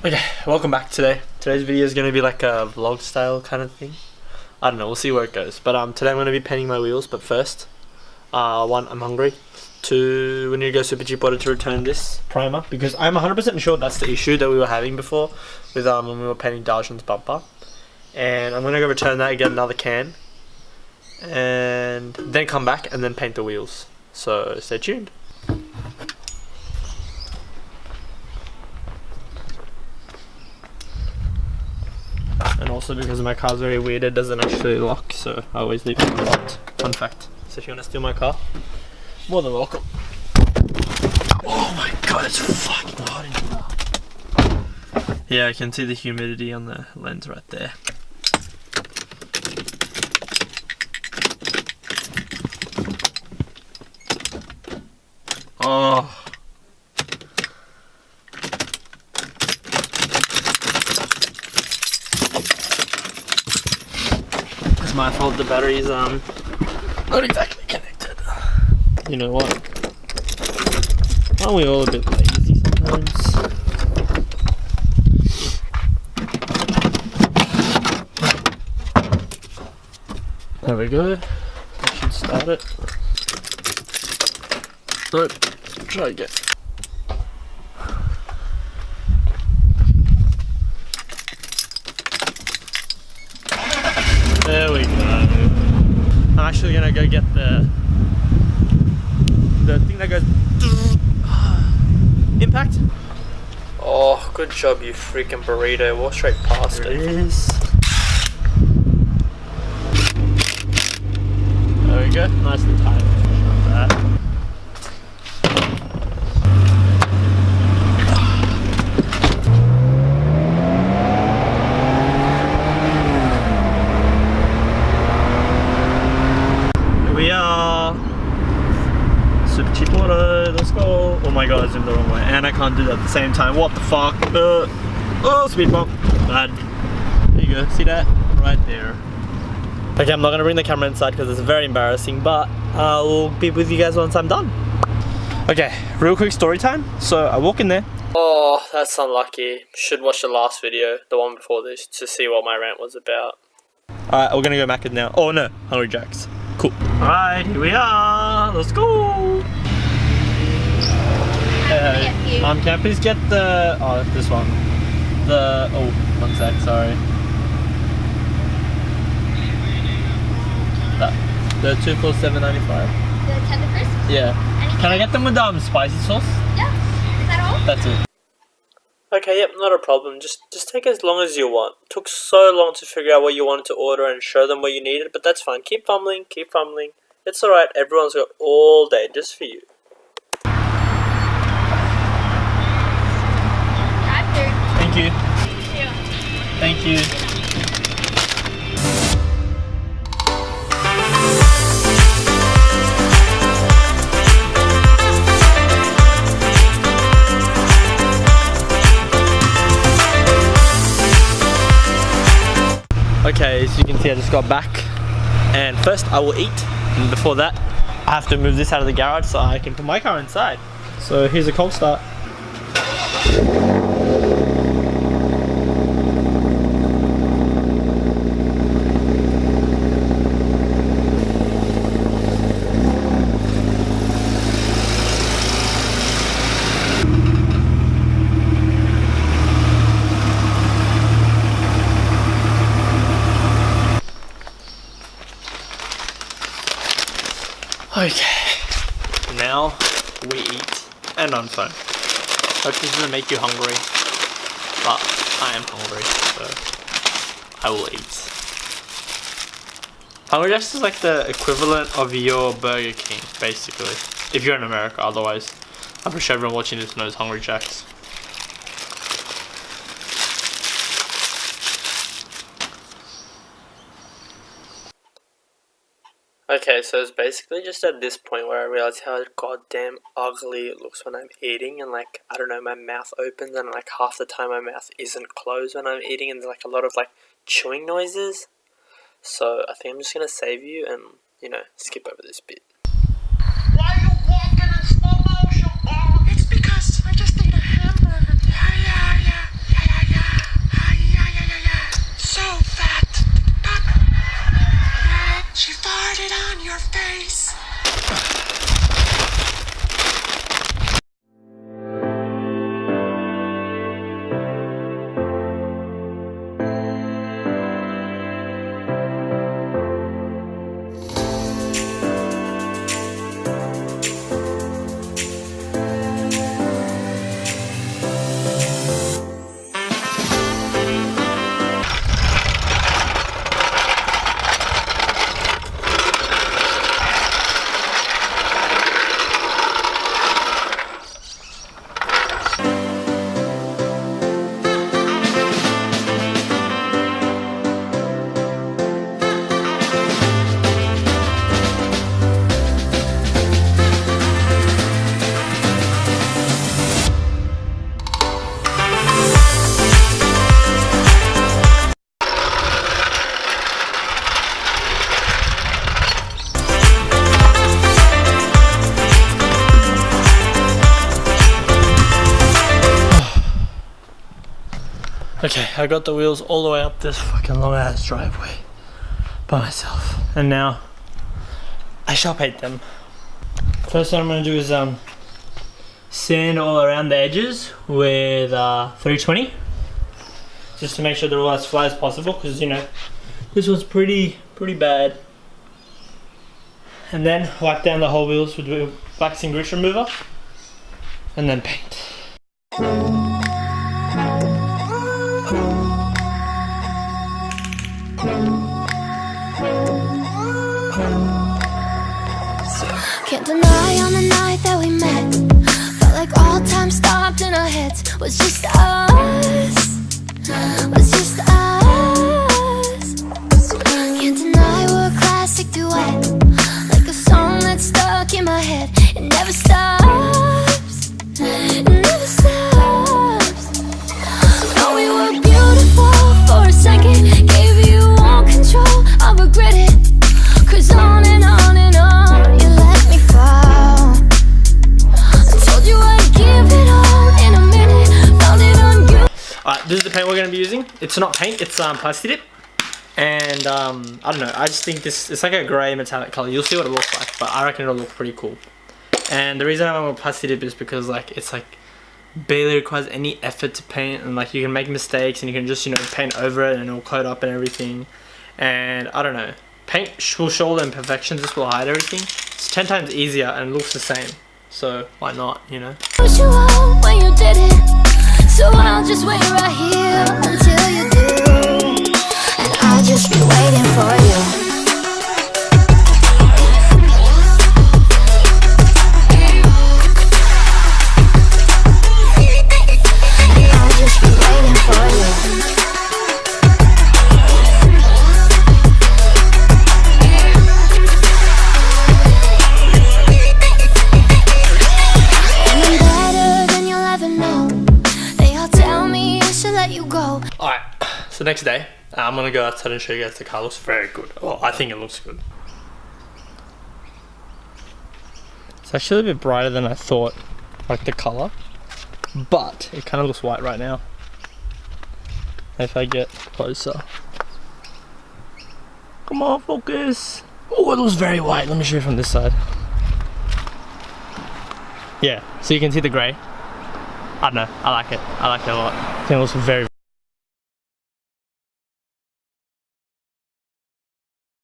Okay, welcome back today. Today's video is going to be like a vlog style kind of thing. I don't know, we'll see where it goes. But today I'm going to be painting my wheels, but first, one, I'm hungry. Two, we need to go Super Cheap Auto to return this primer, because I'm 100% sure that's the issue that we were having before with when we were painting Darjan's bumper. And I'm going to go return that and get another can. And then come back and then paint the wheels. So stay tuned. And also because my car's very weird, it doesn't actually lock, so I always leave it unlocked. Fun fact. So if you want to steal my car, more than welcome. Oh my god, it's fucking hot in here. Yeah, I can see the humidity on the lens right there. Oh. It's my fault the battery's not exactly connected. You know what? Aren't we all a bit lazy sometimes? There we go. I should start it. Nope. Try again. There we go. I'm actually gonna go get the thing that goes impact. Oh, good job, you freaking burrito. Walk straight past it. There it is. There we go. Nice and tight. Like that. We are Super Cheap Auto, let's go. Oh my god, I zoomed the wrong way, and I can't do that at the same time. What the fuck? Oh, speed bump. Bad. There you go, see that? Right there. Okay, I'm not gonna bring the camera inside because it's very embarrassing, but I'll be with you guys once I'm done. Okay, real quick story time. So I walk in there. Oh, that's unlucky. Should watch the last video, the one before this, to see what my rant was about. Alright, we're gonna go Macca's now. Oh no, Hungry Jack's. Cool. Alright, here we are. Let's go. Can I please get the this one? One sec, sorry. The 2 for $7.95. The tender crisp? Yeah. Can I get them with spicy sauce? Yeah. Is that all? That's it. Okay, yep, not a problem. Just take as long as you want. Took so long to figure out what you wanted to order and show them what you needed, but that's fine. Keep fumbling, keep fumbling. It's alright, everyone's got all day just for you. Thank you. Thank you. Okay, as you can see, I just got back, and first I will eat, and before that I have to move this out of the garage so I can put my car inside. So here's a cold start. Okay, now we eat and on phone. Hope this doesn't make you hungry, but I am hungry, so I will eat. Hungry Jack's is like the equivalent of your Burger King, basically. If you're in America, otherwise, I'm pretty sure everyone watching this knows Hungry Jack's. Okay, so it's basically just at this point where I realized how goddamn ugly it looks when I'm eating, and like, I don't know, my mouth opens and like half the time my mouth isn't closed when I'm eating, and there's like a lot of like chewing noises. So I think I'm just gonna save you and, you know, skip over this bit. Why are you walking in slow motion? Oh, it's because I just ate a hamburger. Yeah. Okay, I got the wheels all the way up this fucking long ass driveway by myself, and now I shall paint them. First thing I'm gonna do is sand all around the edges with 320, just to make sure they're all as flat as possible, because you know this one's pretty bad. And then wipe down the whole wheels with waxing grease remover, and then paint. Can't deny on the night that we met, felt like all time stopped in our heads. Was just us, was just us. Can't deny we're a classic duet, like a song that's stuck in my head. It never stops, it never stops. Thought we were beautiful for a second, gave you all control, I regret it. Cause on and on and on, you let me fall. I told you I'd give it all in a minute, found it on you. Alright, this is the paint we're going to be using. It's not paint, it's plastic dip. And I don't know, I just think this, it's like a grey metallic colour. You'll see what it looks like, but I reckon it'll look pretty cool. And the reason I went with plastic dip is because like it's like barely requires any effort to paint, and like you can make mistakes and you can just, you know, paint over it and it'll coat up and everything. And I don't know, paint will show all the imperfections, this will hide everything. It's 10 times easier and it looks the same, so why not, you know? Push you out when you did it, so I'll just wait right here until you do, and I'll just be waiting for you. I'll just be waiting for you. Alright, so next day, I'm gonna go outside and show you guys the car. Looks very good. Well, I think it looks good. It's actually a bit brighter than I thought, like the colour, but it kind of looks white right now. If I get closer. Come on, focus. Oh, it looks very white. Let me show you from this side. Yeah, so you can see the grey. I don't know, I like it. I like it a lot. I think it looks very